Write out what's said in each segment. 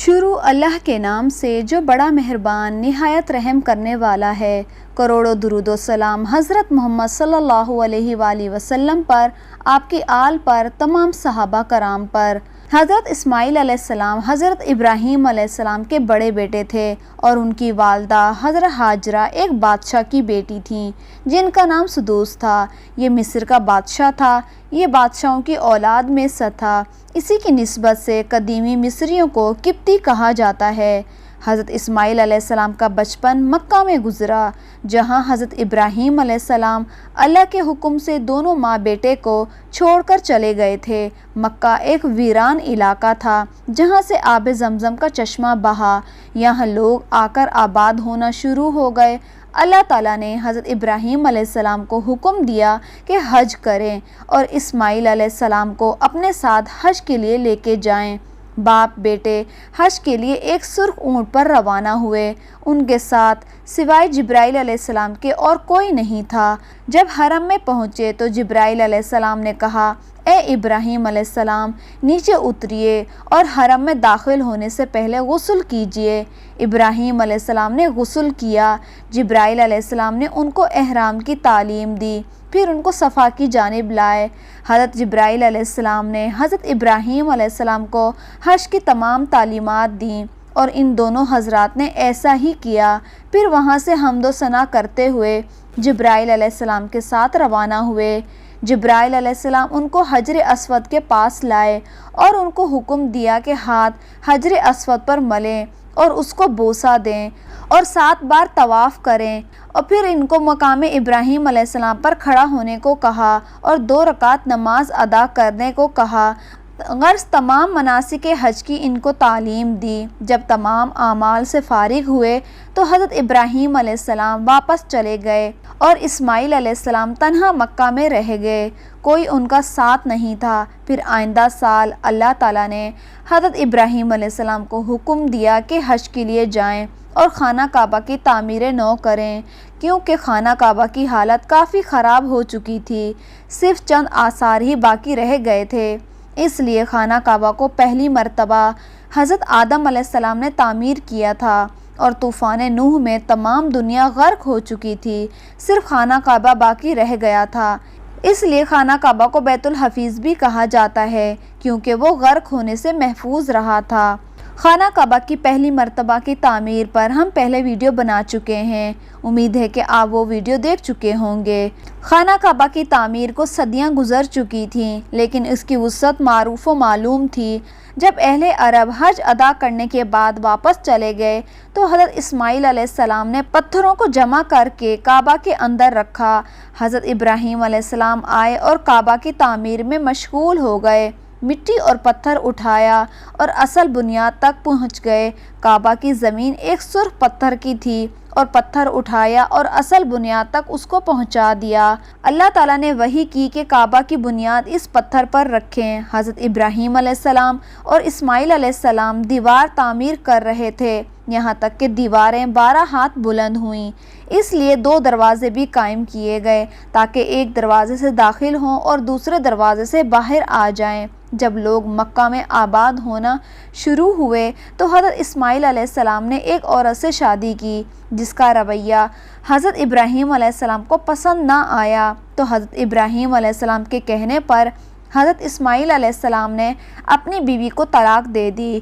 شروع اللہ کے نام سے جو بڑا مہربان نہایت رحم کرنے والا ہے۔ کروڑوں درود و سلام حضرت محمد صلی اللہ علیہ وآلہ وسلم پر، آپ کی آل پر، تمام صحابہ کرام پر۔ حضرت اسماعیل علیہ السلام حضرت ابراہیم علیہ السلام کے بڑے بیٹے تھے اور ان کی والدہ حضرت ہاجرہ ایک بادشاہ کی بیٹی تھیں جن کا نام سدوس تھا۔ یہ مصر کا بادشاہ تھا۔ یہ بادشاہوں کی اولاد میں سے تھا۔ اسی کی نسبت سے قدیمی مصریوں کو قبطی کہا جاتا ہے۔ حضرت اسماعیل علیہ السلام کا بچپن مکہ میں گزرا، جہاں حضرت ابراہیم علیہ السلام اللہ کے حکم سے دونوں ماں بیٹے کو چھوڑ کر چلے گئے تھے۔ مکہ ایک ویران علاقہ تھا جہاں سے آب زمزم کا چشمہ بہا۔ یہاں لوگ آ کر آباد ہونا شروع ہو گئے۔ اللہ تعالیٰ نے حضرت ابراہیم علیہ السلام کو حکم دیا کہ حج کریں اور اسماعیل علیہ السلام کو اپنے ساتھ حج کے لیے لے کے جائیں۔ باپ بیٹے حج کے لیے ایک سرخ اونٹ پر روانہ ہوئے۔ ان کے ساتھ سوائے جبرائیل علیہ السلام کے اور کوئی نہیں تھا۔ جب حرم میں پہنچے تو جبرائیل علیہ السلام نے کہا، اے ابراہیم علیہ السلام، نیچے اتریے اور حرم میں داخل ہونے سے پہلے غسل کیجیے۔ ابراہیم علیہ السلام نے غسل کیا۔ جبرائیل علیہ السلام نے ان کو احرام کی تعلیم دی، پھر ان کو صفا کی جانب لائے۔ حضرت جبرائیل علیہ السلام نے حضرت ابراہیم علیہ السلام کو حج کی تمام تعلیمات دیں اور ان دونوں حضرات نے ایسا ہی کیا۔ پھر وہاں سے حمد و ثنا کرتے ہوئے جبرائیل علیہ السلام کے ساتھ روانہ ہوئے۔ جبرائیل علیہ السلام ان کو حجر اسود کے پاس لائے اور ان کو حکم دیا کہ ہاتھ حجر اسود پر ملیں اور اس کو بوسہ دیں اور 7 بار طواف کریں، اور پھر ان کو مقام ابراہیم علیہ السلام پر کھڑا ہونے کو کہا اور 2 رکعت نماز ادا کرنے کو کہا۔ غرض تمام مناسک حج کی ان کو تعلیم دی۔ جب تمام اعمال سے فارغ ہوئے تو حضرت ابراہیم علیہ السلام واپس چلے گئے اور اسماعیل علیہ السلام تنہا مکہ میں رہ گئے، کوئی ان کا ساتھ نہیں تھا۔ پھر آئندہ سال اللہ تعالیٰ نے حضرت ابراہیم علیہ السلام کو حکم دیا کہ حج کے لیے جائیں اور خانہ کعبہ کی تعمیر نو کریں، کیونکہ خانہ کعبہ کی حالت کافی خراب ہو چکی تھی، صرف چند آثار ہی باقی رہ گئے تھے۔ اس لیے خانہ کعبہ کو پہلی مرتبہ حضرت آدم علیہ السلام نے تعمیر کیا تھا اور طوفان نوح میں تمام دنیا غرق ہو چکی تھی، صرف خانہ کعبہ باقی رہ گیا تھا۔ اس لیے خانہ کعبہ کو بیت الحفیظ بھی کہا جاتا ہے، کیونکہ وہ غرق ہونے سے محفوظ رہا تھا۔ خانہ کعبہ کی پہلی مرتبہ کی تعمیر پر ہم پہلے ویڈیو بنا چکے ہیں، امید ہے کہ آپ وہ ویڈیو دیکھ چکے ہوں گے۔ خانہ کعبہ کی تعمیر کو صدیاں گزر چکی تھیں، لیکن اس کی وسعت معروف و معلوم تھی۔ جب اہل عرب حج ادا کرنے کے بعد واپس چلے گئے تو حضرت اسماعیل علیہ السلام نے پتھروں کو جمع کر کے کعبہ کے اندر رکھا۔ حضرت ابراہیم علیہ السلام آئے اور کعبہ کی تعمیر میں مشغول ہو گئے، مٹی اور پتھر اٹھایا اور اصل بنیاد تک پہنچ گئے۔ کعبہ کی زمین ایک سرخ پتھر کی تھی اور پتھر اٹھایا اور اصل بنیاد تک اس کو پہنچا دیا۔ اللہ تعالیٰ نے وحی کی کہ کعبہ کی بنیاد اس پتھر پر رکھیں۔ حضرت ابراہیم علیہ السلام اور اسماعیل علیہ السلام دیوار تعمیر کر رہے تھے، یہاں تک کہ دیواریں 12 ہاتھ بلند ہوئیں۔ اس لیے 2 دروازے بھی قائم کیے گئے تاکہ ایک دروازے سے داخل ہوں اور دوسرے دروازے سے باہر آ جائیں۔ جب لوگ مکہ میں آباد ہونا شروع ہوئے تو حضرت اسماعیل علیہ السلام نے ایک عورت سے شادی کی جس کا رویہ حضرت ابراہیم علیہ السلام کو پسند نہ آیا، تو حضرت ابراہیم علیہ السلام کے کہنے پر حضرت اسماعیل علیہ السلام نے اپنی بیوی کو طلاق دے دی۔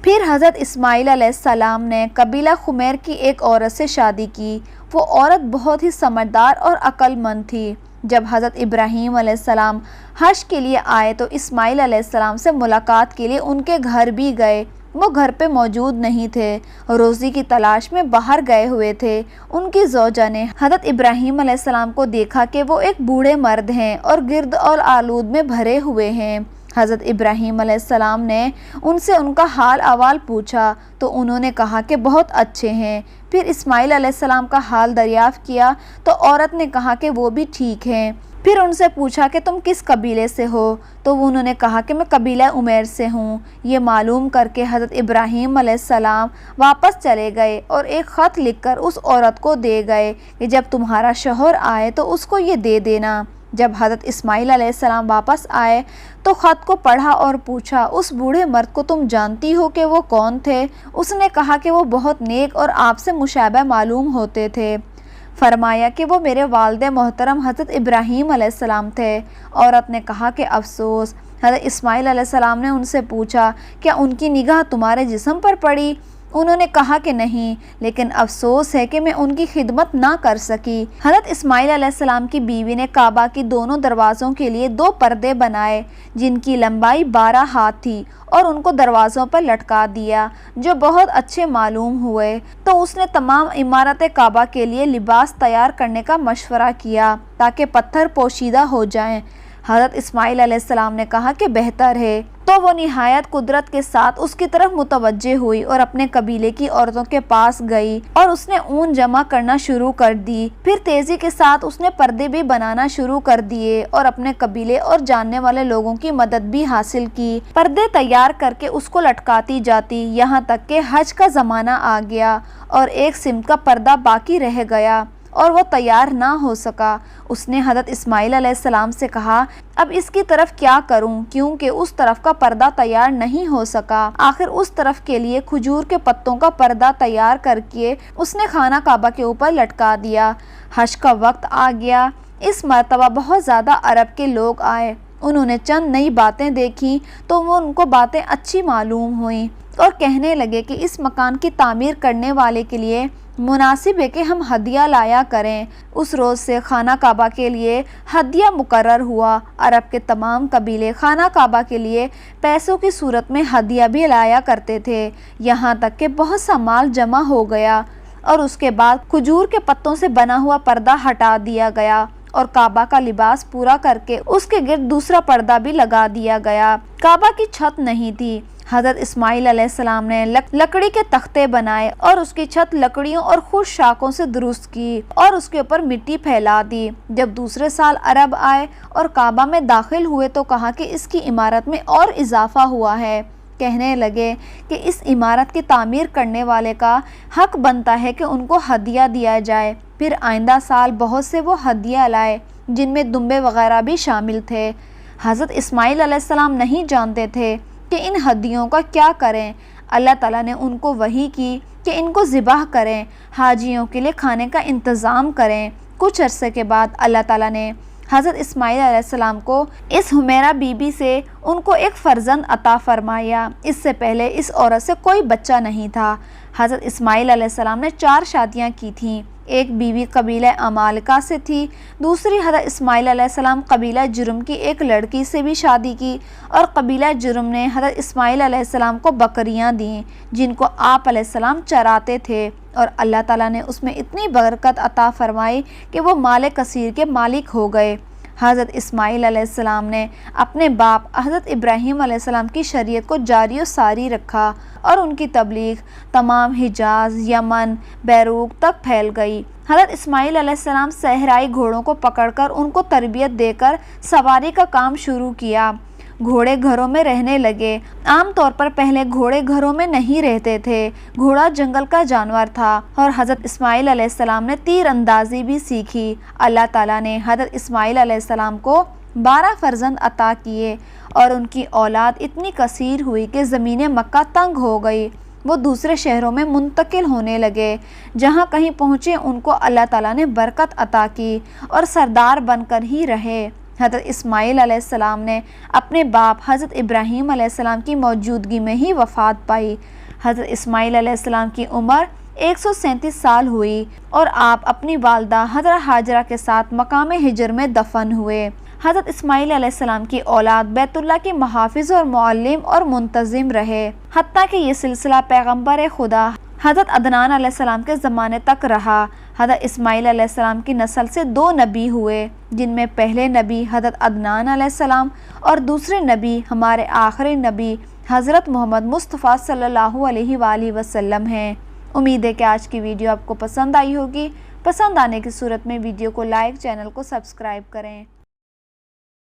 پھر حضرت اسماعیل علیہ السلام نے قبیلہ خمیر کی ایک عورت سے شادی کی۔ وہ عورت بہت ہی سمجھدار اور عقل مند تھی۔ جب حضرت ابراہیم علیہ السلام حج کے لیے آئے تو اسماعیل علیہ السلام سے ملاقات کے لیے ان کے گھر بھی گئے۔ وہ گھر پہ موجود نہیں تھے، روزی کی تلاش میں باہر گئے ہوئے تھے۔ ان کی زوجہ نے حضرت ابراہیم علیہ السلام کو دیکھا کہ وہ ایک بوڑھے مرد ہیں اور گرد اور آلود میں بھرے ہوئے ہیں۔ حضرت ابراہیم علیہ السلام نے ان سے ان کا حال احوال پوچھا تو انہوں نے کہا کہ بہت اچھے ہیں۔ پھر اسماعیل علیہ السلام کا حال دریافت کیا تو عورت نے کہا کہ وہ بھی ٹھیک ہیں۔ پھر ان سے پوچھا کہ تم کس قبیلے سے ہو، تو انہوں نے کہا کہ میں قبیلہ عمیر سے ہوں۔ یہ معلوم کر کے حضرت ابراہیم علیہ السلام واپس چلے گئے اور ایک خط لکھ کر اس عورت کو دے گئے کہ جب تمہارا شوہر آئے تو اس کو یہ دے دینا۔ جب حضرت اسماعیل علیہ السلام واپس آئے تو خط کو پڑھا اور پوچھا، اس بوڑھے مرد کو تم جانتی ہو کہ وہ کون تھے؟ اس نے کہا کہ وہ بہت نیک اور آپ سے مشابہ معلوم ہوتے تھے۔ فرمایا کہ وہ میرے والد محترم حضرت ابراہیم علیہ السلام تھے۔ عورت نے کہا کہ افسوس۔ حضرت اسماعیل علیہ السلام نے ان سے پوچھا، کیا ان کی نگاہ تمہارے جسم پر پڑی؟ انہوں نے کہا کہ نہیں، لیکن افسوس ہے کہ میں ان کی خدمت نہ کر سکی۔ حضرت اسماعیل علیہ السلام کی بیوی نے کعبہ کی دونوں دروازوں کے لیے 2 پردے بنائے جن کی لمبائی 12 ہاتھ تھی اور ان کو دروازوں پر لٹکا دیا جو بہت اچھے معلوم ہوئے۔ تو اس نے تمام عمارت کعبہ کے لیے لباس تیار کرنے کا مشورہ کیا تاکہ پتھر پوشیدہ ہو جائیں۔ حضرت اسماعیل علیہ السلام نے کہا کہ بہتر ہے۔ تو وہ نہایت قدرت کے ساتھ اس کی طرف متوجہ ہوئی اور اپنے قبیلے کی عورتوں کے پاس گئی اور اس نے اون جمع کرنا شروع کر دی۔ پھر تیزی کے ساتھ اس نے پردے بھی بنانا شروع کر دیے اور اپنے قبیلے اور جاننے والے لوگوں کی مدد بھی حاصل کی۔ پردے تیار کر کے اس کو لٹکاتی جاتی یہاں تک کہ حج کا زمانہ آ گیا اور ایک سمت کا پردہ باقی رہ گیا اور وہ تیار نہ ہو سکا۔ اس نے حضرت اسماعیل علیہ السلام سے کہا، اب اس کی طرف کیا کروں کیونکہ اس طرف کا پردہ تیار نہیں ہو سکا۔ آخر اس طرف کے لیے کھجور کے پتوں کا پردہ تیار کر کے اس نے خانہ کعبہ کے اوپر لٹکا دیا۔ حج کا وقت آ گیا۔ اس مرتبہ بہت زیادہ عرب کے لوگ آئے۔ انہوں نے چند نئی باتیں دیکھی تو وہ ان کو باتیں اچھی معلوم ہوئیں اور کہنے لگے کہ اس مکان کی تعمیر کرنے والے کے لیے مناسب ہے کہ ہم ہدیہ لایا کریں۔ اس روز سے خانہ کعبہ کے لیے ہدیہ مقرر ہوا۔ عرب کے تمام قبیلے خانہ کعبہ کے لیے پیسوں کی صورت میں ہدیہ بھی لایا کرتے تھے، یہاں تک کہ بہت سا مال جمع ہو گیا اور اس کے بعد کھجور کے پتوں سے بنا ہوا پردہ ہٹا دیا گیا اور کعبہ کا لباس پورا کر کے اس کے گرد دوسرا پردہ بھی لگا دیا گیا۔ کعبہ کی چھت نہیں تھی۔ حضرت اسماعیل علیہ السلام نے لکڑی کے تختے بنائے اور اس کی چھت لکڑیوں اور خشک شاخوں سے درست کی اور اس کے اوپر مٹی پھیلا دی۔ جب دوسرے سال عرب آئے اور کعبہ میں داخل ہوئے تو کہا کہ اس کی عمارت میں اور اضافہ ہوا ہے۔ کہنے لگے کہ اس عمارت کی تعمیر کرنے والے کا حق بنتا ہے کہ ان کو ہدیہ دیا جائے۔ پھر آئندہ سال بہت سے وہ ہدیہ لائے جن میں دمبے وغیرہ بھی شامل تھے۔ حضرت اسماعیل علیہ السلام نہیں جانتے تھے کہ ان ہدیوں کا کیا کریں۔ اللہ تعالیٰ نے ان کو وحی کی کہ ان کو ذبح کریں، حاجیوں کے لیے کھانے کا انتظام کریں۔ کچھ عرصے کے بعد اللہ تعالیٰ نے حضرت اسماعیل علیہ السلام کو اس حمیرہ بی بی سے ان کو ایک فرزند عطا فرمایا۔ اس سے پہلے اس عورت سے کوئی بچہ نہیں تھا۔ حضرت اسماعیل علیہ السلام نے 4 شادیاں کی تھیں۔ ایک بیوی قبیلہ عمالقہ سے تھی، دوسری حضرت اسماعیل علیہ السلام قبیلہ جرم کی ایک لڑکی سے بھی شادی کی اور قبیلہ جرم نے حضرت اسماعیل علیہ السلام کو بکریاں دیں جن کو آپ علیہ السلام چراتے تھے اور اللہ تعالیٰ نے اس میں اتنی برکت عطا فرمائی کہ وہ مال کثیر کے مالک ہو گئے۔ حضرت اسماعیل علیہ السلام نے اپنے باپ حضرت ابراہیم علیہ السلام کی شریعت کو جاری و ساری رکھا اور ان کی تبلیغ تمام حجاز، یمن، بیروت تک پھیل گئی۔ حضرت اسماعیل علیہ السلام صحرائی گھوڑوں کو پکڑ کر ان کو تربیت دے کر سواری کا کام شروع کیا۔ گھوڑے گھروں میں رہنے لگے۔ عام طور پر پہلے گھوڑے گھروں میں نہیں رہتے تھے، گھوڑا جنگل کا جانور تھا اور حضرت اسماعیل علیہ السلام نے تیر اندازی بھی سیکھی۔ اللہ تعالیٰ نے حضرت اسماعیل علیہ السلام کو 12 فرزند عطا کیے اور ان کی اولاد اتنی کثیر ہوئی کہ زمین مکہ تنگ ہو گئی۔ وہ دوسرے شہروں میں منتقل ہونے لگے۔ جہاں کہیں پہنچے ان کو اللہ تعالیٰ نے برکت عطا کی اور سردار بن کر ہی رہے۔ حضرت اسماعیل علیہ السلام نے اپنے باپ حضرت ابراہیم علیہ السلام کی موجودگی میں ہی وفات پائی۔ حضرت اسماعیل علیہ السلام کی عمر 137 سال ہوئی اور آپ اپنی والدہ حضرت ہاجرہ کے ساتھ مقام ہجر میں دفن ہوئے۔ حضرت اسماعیل علیہ السلام کی اولاد بیت اللہ کے محافظ اور معلم اور منتظم رہے، حتیٰ کہ یہ سلسلہ پیغمبر خدا حضرت عدنان علیہ السلام کے زمانے تک رہا۔ حضرت اسماعیل علیہ السلام کی نسل سے 2 نبی ہوئے جن میں پہلے نبی حضرت عدنان علیہ السلام اور دوسرے نبی ہمارے آخری نبی حضرت محمد مصطفیٰ صلی اللہ علیہ وآلہ وسلم ہیں۔ امید ہے کہ آج کی ویڈیو آپ کو پسند آئی ہوگی۔ پسند آنے کی صورت میں ویڈیو کو لائک، چینل کو سبسکرائب کریں۔